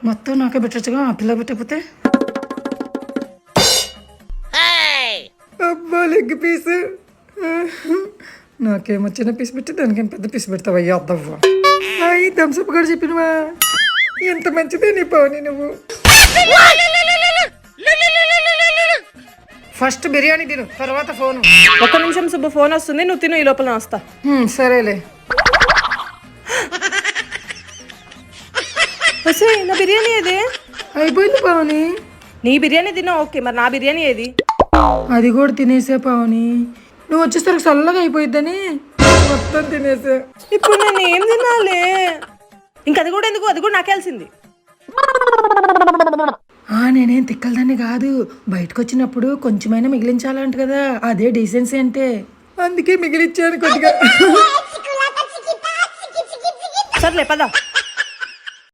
మొత్తం నాకే పెట్టచ్చుగా, ఆ పిల్ల పెట్టకపోతే. అబ్బా లెగ్ పీస్. నాకేమో చిన్న పీస్ పెట్టి దానికేం పెద్ద పీస్ పెడతావు. అయ్యా అద్దవ్వా. అయ్యి థమ్స్అప్ కూడా చెప్పినవా? ఎంత మంచిదే నీ పవని నువ్వు. ఫస్ట్ బిర్యానీ తిను, తర్వాత ఫోను. ఒక్క నిమిషం సుబ్బు, ఫోన్ వస్తుంది, నువ్వు తిను, ఈ లోపల వస్తా. సరేలే. నా బిర్యానీ ఏది? అయిపోయింది పవని. నీ బిర్యానీ తిన్నా ఓకే, మరి నా బిర్యానీ ఏది? అది కూడా తినేసే పవని. నువ్వు వచ్చేసరికి చల్లగా అయిపోయిద్దని మొత్తం తినేసా. ఇప్పుడు నేను ఏం తినాలి? ఇంకా అది కూడా ఎందుకు, అది కూడా నాకేల్సింది. నేనేం తిక్కలదాన్ని కాదు, బయటకు వచ్చినప్పుడు కొంచెమైనా మిగిలించాలంట కదా, అదే డీసెన్సీ అంటే. అందుకే మిగిలిచ్చాను కొద్దిగా. సర్లే పద.